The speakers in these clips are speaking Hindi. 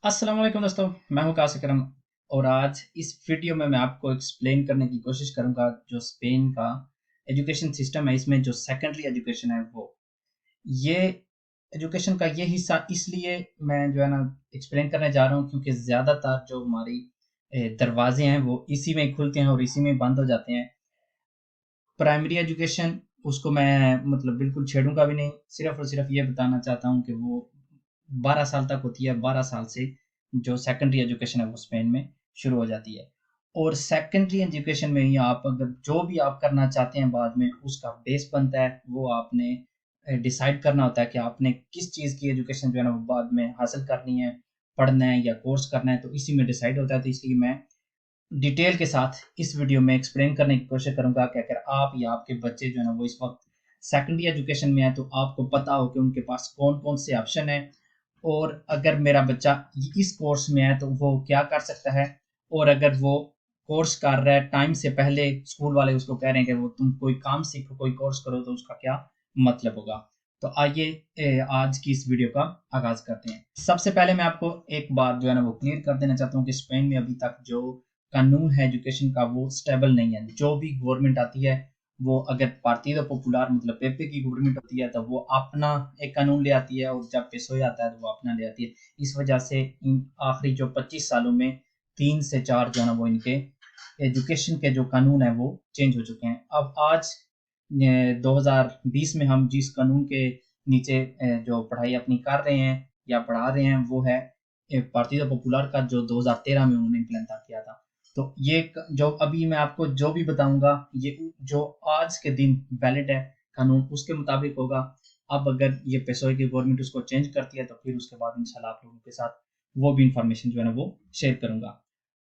अस्सलाम वालेकुम दोस्तों, मैं हूं कासिक करम। और आज इस वीडियो में मैं आपको एक्सप्लेन करने की कोशिश करूंगा जो स्पेन का एजुकेशन सिस्टम है। इसमें जो सेकेंडरी एजुकेशन है वो ये एजुकेशन का ये हिस्सा इसलिए मैं जो है ना एक्सप्लेन करने जा रहा हूँ क्योंकि ज़्यादातर जो हमारी दरवाजे हैं वो इसी में खुलते हैं और इसी में बंद हो जाते हैं। प्राइमरी एजुकेशन उसको मैं मतलब बिल्कुल छेड़ूंगा भी नहीं, सिर्फ और सिर्फ ये बताना चाहता हूँ कि वो 12 साल तक होती है। 12 साल से जो सेकेंडरी एजुकेशन है वो स्पेन में शुरू हो जाती है। और सेकेंडरी एजुकेशन में ही आप अगर जो भी आप करना चाहते हैं बाद में उसका बेस बनता है, वो आपने डिसाइड करना होता है कि आपने किस चीज़ की एजुकेशन जो है ना वो बाद में हासिल करनी है, पढ़ना है या कोर्स करना है, तो इसी में डिसाइड होता है। तो इसलिए मैं डिटेल के साथ इस वीडियो में एक्सप्लेन करने की कोशिश करूंगा कि अगर आप या आपके बच्चे जो है ना वो इस वक्त सेकेंडरी एजुकेशन में है तो आपको पता हो कि उनके पास कौन कौन से ऑप्शन है, और अगर मेरा बच्चा इस कोर्स में है तो वो क्या कर सकता है। और अगर वो कोर्स कर रहा है टाइम से पहले स्कूल वाले उसको कह रहे हैं कि वो तुम कोई काम सीखो, कोई कोर्स करो, तो उसका क्या मतलब होगा। तो आइए आज की इस वीडियो का आगाज करते हैं। सबसे पहले मैं आपको एक बात जो है ना वो क्लियर कर देना चाहता हूँ कि स्पेन में अभी तक जो कानून है एजुकेशन का वो स्टेबल नहीं है। जो भी गवर्नमेंट आती है वो अगर पार्टिdo पॉपुलर मतलब पेपे की गवर्नमेंट होती है तो वो अपना एक कानून ले आती है, और जब पेसोए आता है तो वो अपना ले आती है। इस वजह से इन आखिरी जो 25 सालों में 3 से 4 जो है ना वो इनके एजुकेशन के जो कानून है वो चेंज हो चुके हैं। अब आज 2020 में हम जिस कानून के नीचे जो पढ़ाई अपनी कर रहे हैं या पढ़ा रहे हैं वो है पार्टिdo पॉपुलर का, जो 2013 में उन्होंने इम्प्लीमेंट किया था। तो ये जो अभी मैं आपको जो भी बताऊंगा ये जो आज के दिन वैलिड है कानून उसके मुताबिक होगा। अब अगर ये पेशोई की गवर्नमेंट उसको चेंज करती है तो फिर उसके बाद इंशाल्लाह आप लोगों के साथ वो भी इंफॉर्मेशन जो है ना वो शेयर करूंगा।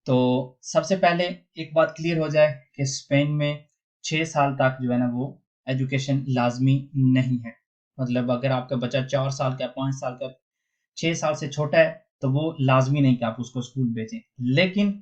तो सबसे पहले एक बात क्लियर हो जाए कि स्पेन में 6 साल तक जो है ना वो एजुकेशन लाजमी नहीं है। मतलब अगर आपका बच्चा 4 साल का 5 साल का 6 साल से छोटा है तो वो लाजमी नहीं कि आप उसको स्कूल भेजें। लेकिन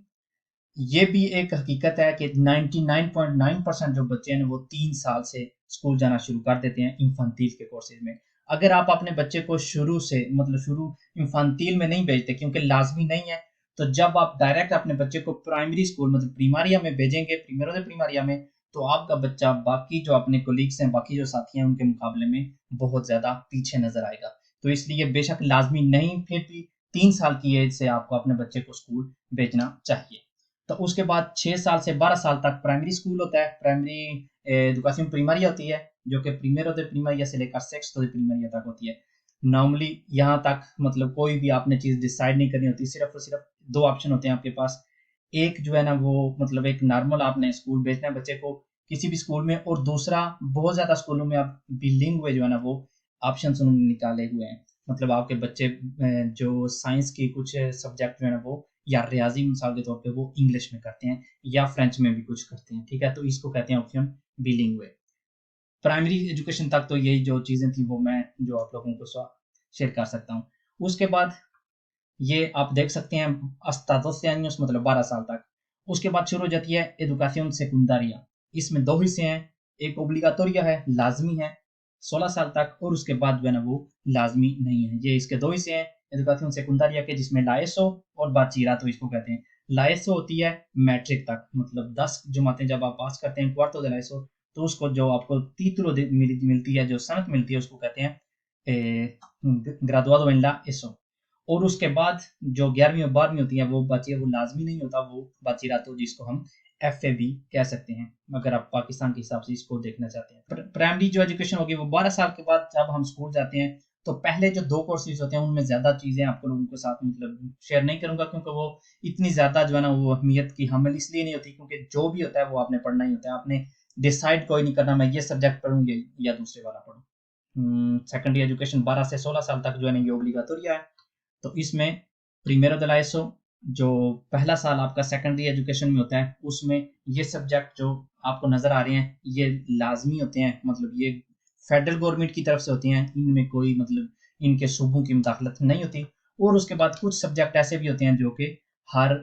ये भी एक हकीकत है कि 99.9% जो बच्चे हैं वो 3 साल से स्कूल जाना शुरू कर देते हैं इन्फंटील के कोर्सेज में। अगर आप अपने बच्चे को शुरू से मतलब शुरू इन्फंटील में नहीं भेजते क्योंकि लाजमी नहीं है, तो जब आप डायरेक्ट अपने बच्चे को प्राइमरी स्कूल मतलब प्रीमारिया में भेजेंगे, प्रीमेरो de प्रीमारिया में, तो आपका बच्चा बाकी जो अपने कोलीग्स हैं, बाकी जो साथी हैं उनके मुकाबले में बहुत ज्यादा पीछे नजर आएगा। तो इसलिए बेशक लाजमी नहीं, फिर भी 3 साल की एज से आपको अपने बच्चे को स्कूल भेजना चाहिए। तो उसके बाद 6 साल से 12 साल तक प्राइमरी स्कूल होता है, प्राइमरी एजुकेशन प्रीमरिया होती है, जो कि प्रीमेरो de प्रीमरिया से लेकर सेक्स्टो de प्रीमरिया तक होती है। नॉर्मली यहाँ तक मतलब कोई भी आपने चीज डिसाइड नहीं करनी होती, सिर्फ और सिर्फ दो ऑप्शन होते हैं आपके पास। एक जो है ना वो मतलब एक नॉर्मल आपने स्कूल भेजना है बच्चे को किसी भी स्कूल में, और दूसरा बहुत ज्यादा स्कूलों में आप बिलिंगुए जो है ना वो ऑप्शन उन्होंने निकाले हुए हैं। मतलब आपके बच्चे जो साइंस के कुछ सब्जेक्ट जो है ना वो या रियाजी मिसाल के तौर पे वो इंग्लिश में करते हैं या फ्रेंच में भी कुछ करते हैं, ठीक है। तो इसको कहते हैं ऑप्शन बिलिंगुए। प्राइमरी एजुकेशन तक तो यही जो चीजें थी वो मैं जो आप लोगों को शेयर कर सकता हूँ। उसके बाद ये आप देख सकते हैं hasta 12 años मतलब 12 साल तक। उसके बाद शुरू हो जाती है एजुकेशन सेकुंडारिया। इसमें दो हिस्से हैं, एक ओब्लिगाटोरिया है, लाजमी है 16 साल तक, और उसके बाद जो है ना वो लाजमी नहीं है। ये इसके दो हिस्से हैं एजुकेशन सेकुंडारिया के, जिसमें लाएसो और बाचीरातो इसको कहते हैं। लाएसो होती है मैट्रिक तक, मतलब 10 जमातें जब आप पास करते हैं क्वार्तो de लाएसो, तो उसको जो आपको तीतरो मिलती है, जो सनत मिलती है, उसको कहते हैं ग्राduado en la ESO। और उसके बाद जो 11वीं और 12वीं होती है वो बची, वो लाजमी नहीं होता, वो बाचीरातो, जिसको हम FA भी कह सकते हैं अगर आप पाकिस्तान के हिसाब से इसको देखना चाहते हैं। प्राइमरी जो एजुकेशन होगी वो 12 साल के बाद जब हम स्कूल जाते हैं, तो पहले जो दो कोर्सेज होते हैं उनमें ज्यादा चीजें आपको लोगों के साथ मतलब शेयर नहीं करूंगा, क्योंकि वो इतनी ज्यादा जो है ना वो अहमियत की हमल इसलिए नहीं होती क्योंकि जो भी होता है वो आपने पढ़ना ही होता है। आपने डिसाइड कोई नहीं करना मैं ये सब्जेक्ट पढ़ूंगी या दूसरे वाला पढ़ूँ। सेकेंडरी एजुकेशन 12 से 16 साल तक जो है ना ये ओब्लिगाटोरिया है। तो इसमें प्रीमेरो de la ESO जो पहला साल आपका सेकेंडरी एजुकेशन में होता है, उसमें ये सब्जेक्ट जो आपको नजर आ रहे हैं ये लाजमी होते हैं, मतलब ये फेडरल गवर्नमेंट की तरफ से होती हैं, इनमें कोई मतलब इनके सूबों की मुदाखलत नहीं होती। और उसके बाद कुछ सब्जेक्ट ऐसे भी होते हैं जो कि हर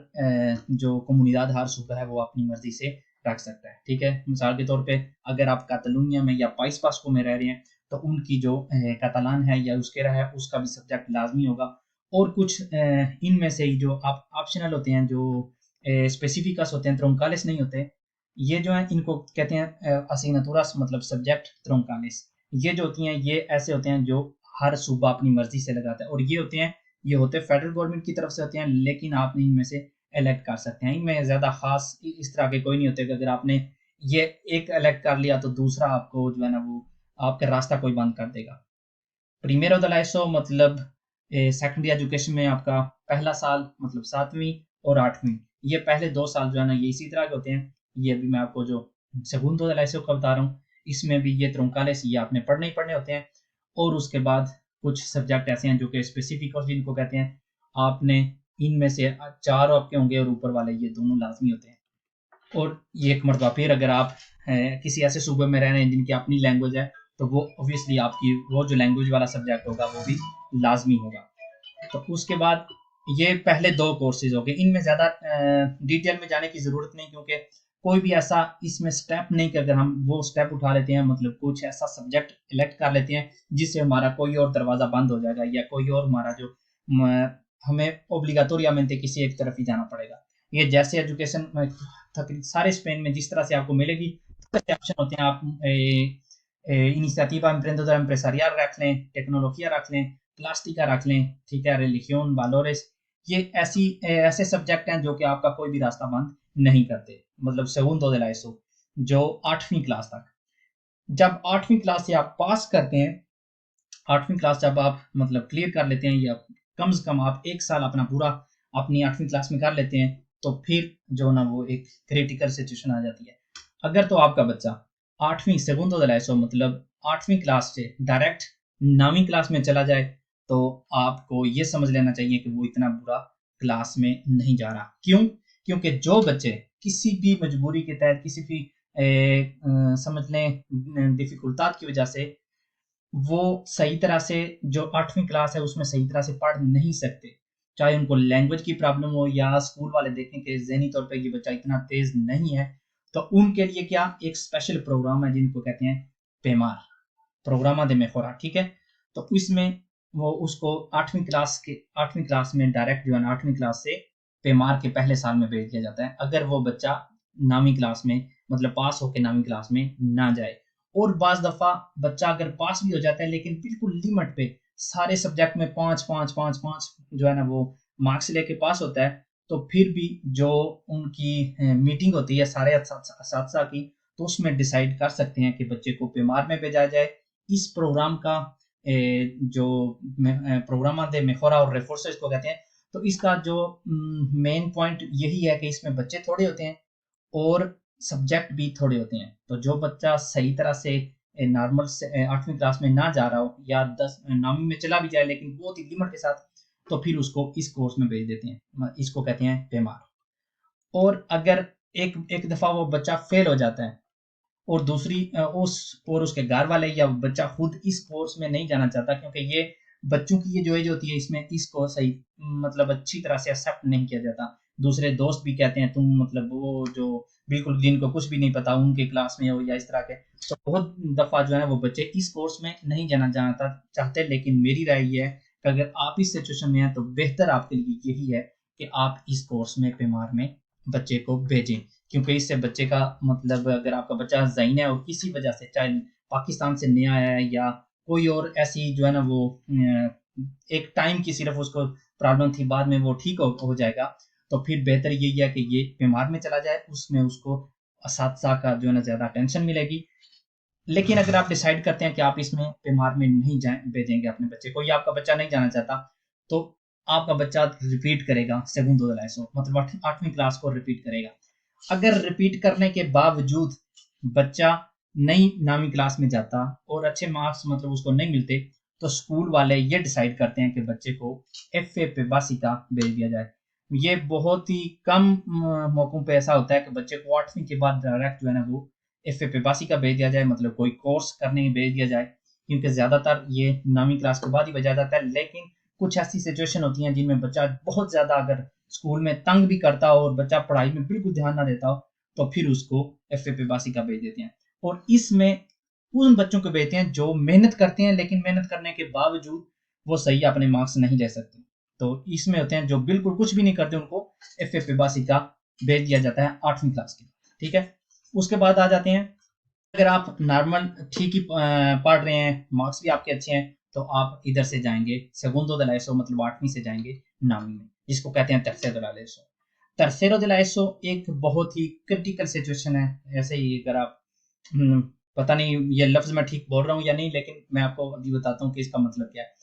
जो कम्युनिदाद हर सूबा है वो अपनी मर्जी से रख सकता है, ठीक है। मिसाल के तौर पे अगर आप कातलूनिया में या पाइस पास्को में रह रहे हैं तो उनकी जो कतालान है या उसके रहा है उसका भी सब्जेक्ट लाजमी होगा। और कुछ इनमें से ही जो आप ऑप्शनल होते हैं, जो स्पेसिफिकस होते हैं, ट्रोंकालिस नहीं होते, ये जो है इनको कहते हैं असिग्नतुरास, मतलब सब्जेक्ट ट्रोंकालिस। ये जो होती हैं ये ऐसे होते हैं जो हर सूबा अपनी मर्जी से लगाता है, और ये होते हैं, ये होते फेडरल गवर्नमेंट की तरफ से होते हैं, लेकिन आप इनमें से इलेक्ट कर सकते हैं। इनमें ज़्यादा खास इस तरह के कोई नहीं होते कि अगर आपने ये एक इलेक्ट कर लिया तो दूसरा आपको जो है ना वो आपका रास्ता कोई बंद कर देगा। प्रीमियर ऑफ द लाइसो मतलब सेकेंडरी एजुकेशन में आपका पहला साल मतलब 7वीं और 8वीं, ये पहले 2 साल जो है ना ये इसी तरह के होते हैं। ये अभी मैं आपको जो segundo de la ESO का बता रहा हूँ, इसमें भी ये ट्रोंकालेस ये आपने पढ़ने ही पढ़ने होते हैं। और उसके बाद कुछ सब्जेक्ट ऐसे हैं जो कि स्पेसिफिक और जिनको कहते हैं, आपने इनमें से 4 आपके होंगे और ऊपर वाले ये दोनों लाजमी होते हैं। और ये एक मरतबा फिर अगर आप किसी ऐसे सूबे में रह रहे हैं जिनकी अपनी लैंग्वेज है, तो वो ऑब्वियसली आपकी वो जो लैंग्वेज वाला सब्जेक्ट होगा वो भी लाजमी होगा। तो उसके बाद ये पहले 2 कोर्सेज हो गए, इनमें ज़्यादा डिटेल में जाने की ज़रूरत नहीं, क्योंकि कोई भी ऐसा इसमें स्टेप नहीं कि अगर हम वो स्टेप उठा लेते हैं, मतलब कुछ ऐसा सब्जेक्ट इलेक्ट कर लेते हैं जिससे हमारा कोई और दरवाज़ा बंद हो जाएगा, या कोई और हमारा जो हमें ओब्लिगाटोरियामेंटे किसी एक तरफ ही जाना पड़ेगा। ये जैसे एजुकेशन सारे स्पेन में जिस तरह से आपको मिलेगी, ऑप्शन होते हैं, आप इनिशिएटिवा एम्प्रेंडedora empresarial रख लें, टेक्नोलॉजिया रख लें, प्लास्टिका रख लें, ठीक है, रिलीजियन वालोरेस, ये ऐसे सब्जेक्ट हैं जो कि आपका कोई भी रास्ता बंद नहीं करते। मतलब segundo de la ESO जो 8वीं क्लास तक, जब 8वीं क्लास से आप पास करते हैं, 8वीं क्लास जब आप मतलब क्लियर कर लेते हैं, या कम से कम आप 1 साल अपना पूरा अपनी 8वीं क्लास में कर लेते हैं, तो फिर जो ना वो एक क्रिटिकल सिचुएशन आ जाती है। अगर तो आपका बच्चा 8वीं segundo de la ESO मतलब 8वीं क्लास से डायरेक्ट 9वीं क्लास में चला जाए, तो आपको ये समझ लेना चाहिए कि वो इतना बुरा क्लास में नहीं जा रहा। क्यों? क्योंकि जो बच्चे किसी भी मजबूरी के तहत, किसी भी समझ लें डिफिकल्टात की वजह से वो सही तरह से जो 8वीं क्लास है उसमें सही तरह से पढ़ नहीं सकते, चाहे उनको लैंग्वेज की प्रॉब्लम हो या स्कूल वाले देखें कि ज़हनी तौर पे ये बच्चा इतना तेज नहीं है, तो उनके लिए क्या एक स्पेशल प्रोग्राम है जिनको कहते हैं पेमार, प्रोग्रामा दे मेजोरा, ठीक है। तो इसमें वो उसको 8वीं क्लास में डायरेक्ट जो है ना 8वीं क्लास से पेमार के पहले साल में भेज दिया जाता है, अगर वो बच्चा 9वीं क्लास में मतलब पास होकर 9वीं क्लास में ना जाए। और बाज दफा बच्चा अगर पास भी हो जाता है लेकिन बिल्कुल लिमिट पे सारे सब्जेक्ट में 5 5 5 5 जो है ना वो मार्क्स लेके पास होता है, तो फिर भी जो उनकी मीटिंग होती है सारे असातिज़ा की, तो उसमें डिसाइड कर सकते हैं कि बच्चे को पेमार में भेजा जाए। इस प्रोग्राम का जो प्रोग्रामा दे मेजोरा और रेफोर्सेस को कहते हैं। तो इसका जो मेन पॉइंट यही है कि इसमें बच्चे थोड़े होते हैं और सब्जेक्ट भी थोड़े होते हैं। तो जो बच्चा सही तरह से नॉर्मल से 8वीं क्लास में ना जा रहा हो, या 9वीं में चला भी जाए लेकिन बहुत ही लिमिट के साथ, तो फिर उसको इस कोर्स में भेज देते हैं, इसको कहते हैं पेमार। और अगर एक एक दफ़ा वो बच्चा फेल हो जाता है, और दूसरी और उसके घर वाले या बच्चा खुद इस कोर्स में नहीं जाना चाहता, क्योंकि ये बच्चों की ये जो एज होती है इसमें इसको सही मतलब अच्छी तरह से एक्सेप्ट नहीं किया जाता। दूसरे दोस्त भी कहते हैं तुम मतलब वो जो बिल्कुल जिनको कुछ भी नहीं पता उनके क्लास में हो या इस तरह के। तो बहुत दफा जो है वो बच्चे इस कोर्स में नहीं जाना चाहते। लेकिन मेरी राय ये है कि अगर आप इस सिचुएशन में हैं तो बेहतर आपके लिए यही है कि आप इस कोर्स में पेमार में बच्चे को भेजें, क्योंकि इससे बच्चे का मतलब अगर आपका बच्चा ज़हीन है और किसी वजह से चाहे पाकिस्तान से नया आया है या कोई और ऐसी जो है ना वो एक टाइम की सिर्फ उसको प्रॉब्लम थी, बाद में वो ठीक हो जाएगा, तो फिर बेहतर यही है कि ये पेमार में चला जाए, उसमें उसको असातिज़ा का जो है ना ज़्यादा टेंशन मिलेगी। लेकिन अगर आप डिसाइड करते हैं कि आप इसमें पेमार में नहीं भेजेंगे अपने बच्चे को, या आपका बच्चा नहीं जाना चाहता, तो आपका बच्चा रिपीट करेगा segundo de la ESO मतलब 8वीं क्लास को रिपीट करेगा। अगर रिपीट करने के बावजूद बच्चा नहीं 9वीं क्लास में जाता और अच्छे मार्क्स मतलब उसको नहीं मिलते, तो स्कूल वाले ये डिसाइड करते हैं कि बच्चे को FA पे बासिका भेज दिया जाए। ये बहुत ही कम मौकों पे ऐसा होता है कि बच्चे को 8वीं के बाद डायरेक्ट जो है ना वो FA पे बासिका भेज दिया जाए, मतलब कोई कोर्स करने भेज दिया जाए, क्योंकि ज़्यादातर ये 9वीं क्लास के बाद ही भेजा जाता है। लेकिन कुछ ऐसी सिचुएशन होती हैं जिनमें बच्चा बहुत ज़्यादा अगर स्कूल में तंग भी करता हो और बच्चा पढ़ाई में बिल्कुल ध्यान ना देता हो, तो फिर उसको FA पे बासिका भेज देते हैं। और इसमें उन बच्चों को भेजते हैं जो मेहनत करते हैं, लेकिन मेहनत करने के बावजूद वो सही अपने मार्क्स नहीं ले सकते। तो इसमें होते हैं जो बिल्कुल कुछ भी नहीं करते, उनको एफ पे बासी का भेज दिया जाता है 8वीं क्लास के, ठीक है। उसके बाद आ जाते हैं, अगर आप नॉर्मल ठीक ही पढ़ रहे हैं, मार्क्स भी आपके अच्छे हैं, तो आप इधर से जाएंगे segundo de la ESO, मतलब 8वीं से जाएंगे नामी में, जिसको कहते हैं tercero de la ESO। tercero de la ESO एक बहुत ही क्रिटिकल सिचुएशन है। ऐसे ही अगर आप पता नहीं ये लफ्ज मैं ठीक बोल रहा हूँ या नहीं, लेकिन मैं आपको अभी बताता हूँ कि इसका मतलब क्या है।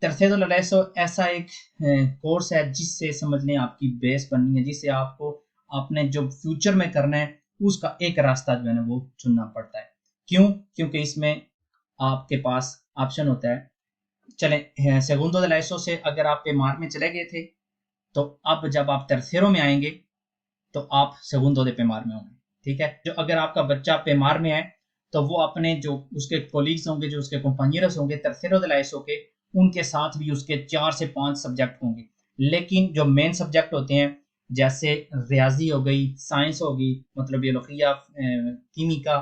tercero de la ESO ऐसा एक कोर्स है जिससे समझ लें आपकी बेस बननी है, जिससे आपको अपने जो फ्यूचर में करना है उसका एक रास्ता जो है ना वो चुनना पड़ता है। क्यों? क्योंकि इसमें आपके पास ऑप्शन होता है। चले segundo de la ESO से अगर आप पेमार में चले गए थे, तो अब जब आप tercero में आएंगे तो आप segundo de पेमार में होंगे, ठीक है। जो अगर आपका बच्चा पेमार में है, तो वो अपने जो उसके कोलीग्स होंगे, जो उसके कंपानियर्स होंगे tercero de la ESO के, उनके साथ भी उसके 4 से 5 सब्जेक्ट होंगे। लेकिन जो मेन सब्जेक्ट होते हैं, जैसे रियाजी हो गई, साइंस होगी, मतलब बियोलॉजिया, कीमिका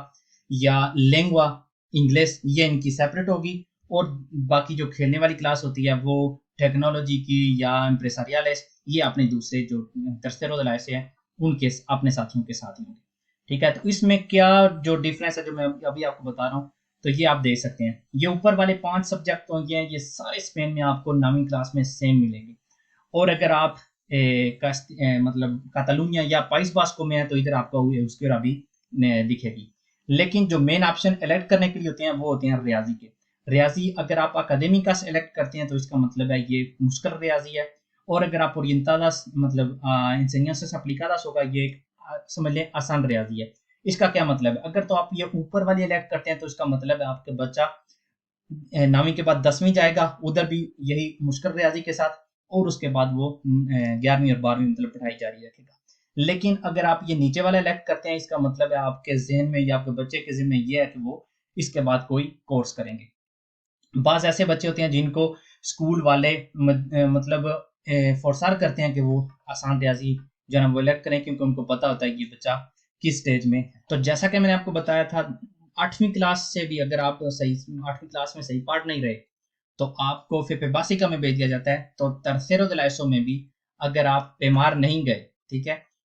या लेंगुआ, इंग्लिश, ये इनकी सेपरेट होगी। और बाकी जो खेलने वाली क्लास होती है वो टेक्नोलॉजी की या एम्प्रेसारियल्स, ये अपने दूसरे जो tercero de la ESO है उनके अपने साथियों के साथ ही होंगे, ठीक है। तो इसमें क्या जो डिफरेंस है जो मैं अभी आपको बता रहा हूँ, तो ये आप देख सकते हैं। ये ऊपर वाले 5 सब्जेक्ट होंगे, ये सारे स्पेन में आपको 9वीं क्लास में सेम मिलेंगे। और अगर आप मतलब कातालुनिया या पाइस बास्को में है, तो इधर आपको उसकी अभी दिखेगी। लेकिन जो मेन ऑप्शन एलेक्ट करने के लिए होते हैं वो होते हैं रियाजी के। रियाजी अगर आप अकादमिका से एलेक्ट करते हैं तो इसका मतलब है ये मुश्किल रियाजी है। और अगर आप ओरिएंटाdas मतलब enseñanzas aplicadas होगा, ये समझ लें आसान रियाजी है। इसका क्या मतलब है? अगर तो आप ये ऊपर वाली एलेक्ट करते हैं तो इसका मतलब है आपके बच्चा 9वीं के बाद 10वीं जाएगा, उधर भी यही मुश्किल रियाजी के साथ, और उसके बाद वो 11वीं और 12वीं मतलब पढ़ाई जारी रखेगा। लेकिन अगर आप ये नीचे वाला इलेक्ट करते हैं, इसका मतलब है आपके जहन में या आपके बच्चे के जहन में ये है कि वो इसके बाद कोई कोर्स करेंगे। बाज ऐसे बच्चे होते हैं जिनको स्कूल वाले मतलब फोर्सार करते हैं कि वो आसान रियाजी जो है वो इलेक्ट करें, क्योंकि उनको पता होता है कि ये बच्चा किस स्टेज में है। तो जैसा कि मैंने आपको बताया था, 8वीं क्लास से भी अगर आप सही 8वीं क्लास में सही पढ़ नहीं रहे, तो आपको फिर पेबासिका में भेज दिया जाता है। तो tercero de la ESO में भी अगर आप पेमार नहीं गए, ठीक है,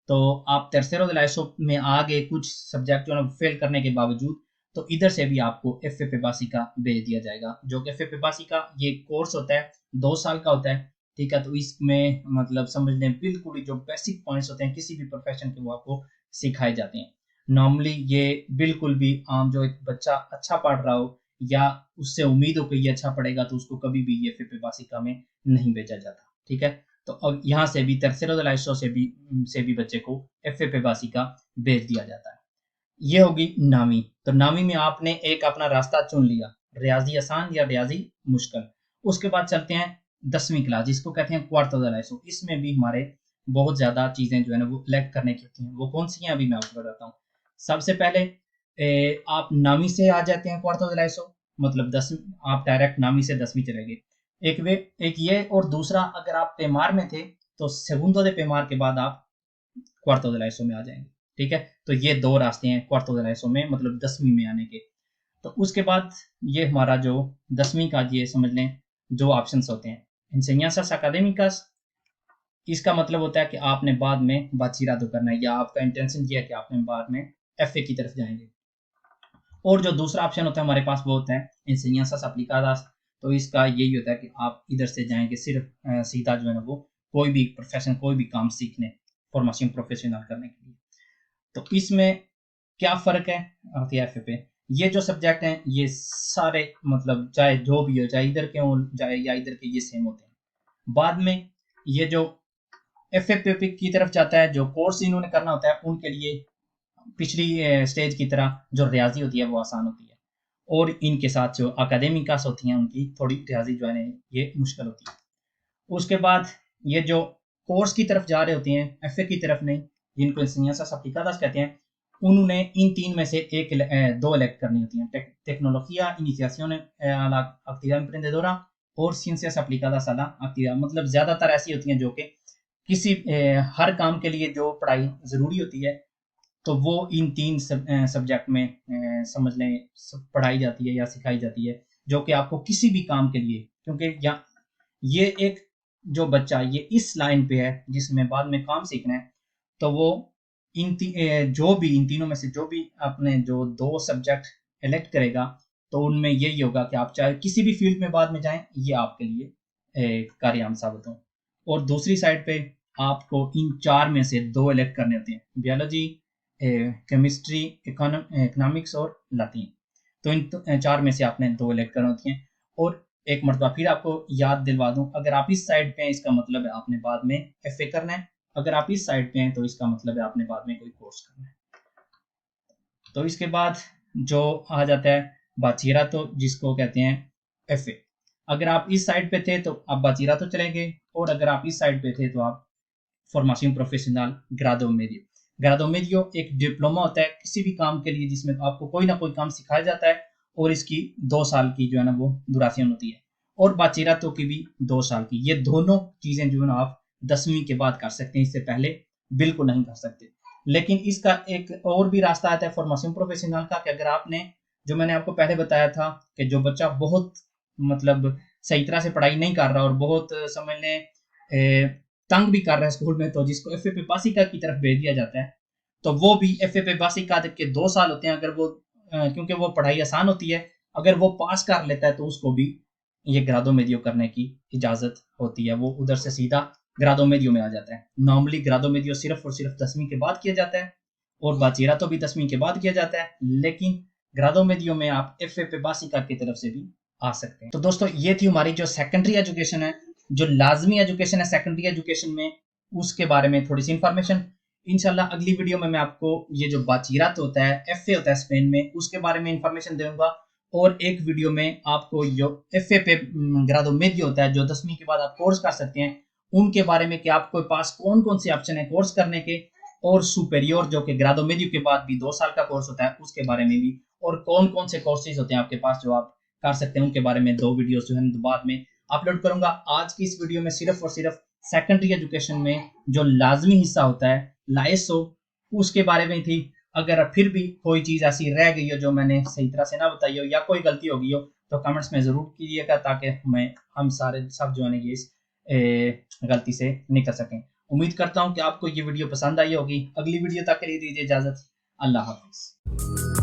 तो आप tercero de la ESO में आ गए कुछ सब्जेक्ट जो है फेल करने के बावजूद, तो इधर से भी आपको एफ पेबासिका भेज दिया जाएगा। जो कि एफ पेबासिका ये कोर्स होता है 2 साल का होता है, ठीक है। तो इसमें मतलब समझ लें बिल्कुल ही जो बेसिक पॉइंट्स होते हैं किसी भी प्रोफेशन के, वो आपको सिखाए जाते हैं। नॉर्मली ये बिल्कुल भी आम जो एक बच्चा अच्छा पढ़ रहा हो या उससे उम्मीद हो कि ये अच्छा पढ़ेगा, तो उसको कभी भी ये एफ पेबासिका में नहीं भेजा जाता, ठीक है। तो अब यहाँ से भी tercero de la ESO से भी बच्चे को एफ पेबासिका भेज दिया जाता है। ये होगी 9वीं। तो 9वीं में आपने एक अपना रास्ता चुन लिया, रियाजी आसान या रियाजी मुश्किल। उसके बाद चलते हैं 10वीं क्लास, जिसको कहते हैं cuarto de la ESO। इसमें भी हमारे बहुत ज्यादा चीजें जो है ना वो इलेक्ट करने की होती हैं। वो कौन सी हैं अभी मैं आपको बताता हूँ। सबसे पहले आप 9वीं से आ जाते हैं cuarto de la ESO, मतलब 10वीं, आप डायरेक्ट 9वीं से 10वीं चले गए। एक ये, और दूसरा अगर आप पेमार में थे तो segundo de पेमार के बाद आप cuarto de la ESO में आ जाएंगे, ठीक है। तो ये 2 रास्ते हैं cuarto de la ESO में, मतलब 10वीं में आने के। तो उसके बाद ये हमारा जो 10वीं का ये समझ लें जो ऑप्शंस होते हैं, enseñanzas académicas, इसका मतलब होता है कि आपने बाद में बाचिरातो करना है, या आपका इंटेंशन ये है कि आपने बाद में एफए की तरफ जाएंगे। और जो दूसरा ऑप्शन होता है हमारे पास वो होता है enseñanzas aplicadas। तो इसका यही होता है कि आप इधर से जाएंगे सिर्फ सीधा जो है ना वो कोई भी प्रोफेशन, कोई भी काम सीखने, फॉर्मेशन प्रोफेशनल करने के लिए। तो इसमें क्या फर्क है एफ पे? ये जो सब्जेक्ट हैं ये सारे मतलब चाहे जो भी हो, चाहे इधर के हो चाहे या इधर के, ये सेम होते हैं। बाद में ये जो एफ की तरफ जाता है, जो कोर्स इन्होंने करना होता है, उनके लिए पिछली स्टेज की तरह जो रियाजी होती है वो आसान होती है, और इनके साथ जो अकादमिकास होती हैं उनकी थोड़ी रियाजी जो है ये मुश्किल होती है। उसके बाद ये जो कोर्स की तरफ जा रहे होते हैं, एफए की तरफ नहीं, जिनको enseñanzas aplicadas कहते हैं, उन्होंने इन 3 में से एक 2 इलेक्ट करनी होती हैं, टेक्नोलॉजिया इनिशिación a la actividad emprendedora और ciencias aplicadas a la actividad। मतलब ज्यादातर ऐसी होती हैं जो कि किसी हर काम के लिए जो पढ़ाई जरूरी होती है, तो वो इन 3 सब्जेक्ट में समझ लें पढ़ाई जाती है या सिखाई जाती है, जो कि आपको किसी भी काम के लिए, क्योंकि ये एक जो बच्चा ये इस लाइन पे है जिसमें बाद में काम सीखना है, तो वो जो भी इन तीनों में से जो भी अपने जो 2 सब्जेक्ट इलेक्ट करेगा, तो उनमें यही होगा कि आप चाहे किसी भी फील्ड में बाद में जाएं, ये आपके लिए कामयाब साबित हो। और दूसरी साइड पे आपको इन 4 में से 2 इलेक्ट करने होते हैं, बायोलॉजी, केमिस्ट्री, इकोनॉमिक्स और लातीन। तो इन 4 में से आपने 2 इलेक्ट करनी होती हैं। और एक मरतबा फिर आपको याद दिलवा दूं, अगर आप इस साइड पे हैं इसका मतलब है आपने बाद में एफए करना है, अगर आप इस साइड पे हैं तो इसका मतलब है आपने बाद में कोई कोर्स करना है। तो इसके बाद जो आ जाता है बाचीरातो, जिसको कहते हैं एफए। अगर आप इस साइड पे थे तो आप बाचीरातो चलेंगे, और अगर आप इस साइड पे थे तो आप फॉर्मेशन प्रोफेशनल ग्राडो मेडियो। ग्राडो मेडियो एक डिप्लोमा होता है किसी भी काम के लिए जिसमें आपको कोई ना कोई काम सिखाया जाता है, और इसकी 2 साल की जो है ना वो ड्यूरेशन होती है। और बाचीरातो की भी 2 साल की। ये दोनों चीजें जो है ना आप 10वीं के बाद कर सकते हैं, इससे पहले बिल्कुल नहीं कर सकते। लेकिन इसका एक और भी रास्ता आता है फॉर्मेशन प्रोफेशनल का, कि अगर आपने, जो मैंने आपको पहले बताया था कि जो बच्चा बहुत मतलब सही तरह से पढ़ाई नहीं कर रहा और बहुत समझ लें तंग भी कर रहा है स्कूल में, तो जिसको एफ ए पे बासिका की तरफ भेज दिया जाता है, तो वो भी एफ ए पे बासिका के 2 साल होते हैं। अगर वो क्योंकि वो पढ़ाई आसान होती है, अगर वो पास कर लेता है तो उसको भी ये ग्रादो मेडियो करने की इजाजत होती है, वो उधर से सीधा ग्रादो मेडियो में आ जाता है। नॉर्मली ग्रादो मेडियो सिर्फ और सिर्फ 10वीं के बाद किया जाता है, और बाचीरा तो भी 10वीं के बाद किया जाता है, लेकिन ग्रादो मेडियो में आप एफ ए पे बासिका की तरफ से भी आ सकते हैं। तो दोस्तों ये थी हमारी जो सेकेंडरी एजुकेशन है, जो लाजमी एजुकेशन है सेकेंडरी एजुकेशन में, उसके बारे में थोड़ी सी इंफॉर्मेशन। इंशाल्लाह अगली वीडियो में मैं आपको ये जो बाचीरात होता है, एफए होता है स्पेन में, उसके बारे में इंफॉर्मेशन दूंगा। और एक वीडियो में आपको जो एफए पे ग्रादो मेडियो होता है, जो 10वीं के बाद आप कोर्स कर सकते हैं, उनके बारे में कि आपके पास कौन कौन से ऑप्शन है कोर्स करने के। और सुपेरियोर जो कि ग्रादो मेडियो के बाद भी 2 साल का कोर्स होता है, उसके बारे में भी। और कौन कौन से कोर्सेज होते हैं आपके पास जो आप कर सकते हैं, उनके बारे में 2 वीडियोस जो है बाद में अपलोड करूंगा। आज की इस वीडियो में सिर्फ और सिर्फ सेकेंडरी एजुकेशन में जो लाजमी हिस्सा होता है लाइसो, उसके बारे में थी। अगर फिर भी कोई चीज ऐसी रह गई हो जो मैंने सही तरह से ना बताई हो, या कोई गलती हो गई हो, तो कमेंट्स में जरूर कीजिएगा, ताकि हम सारे सब जो है ये इस गलती से निकल सकें। उम्मीद करता हूं कि आपको ये वीडियो पसंद आई होगी। अगली वीडियो तक के लिए दीजिए इजाजत। अल्लाह हाफिज।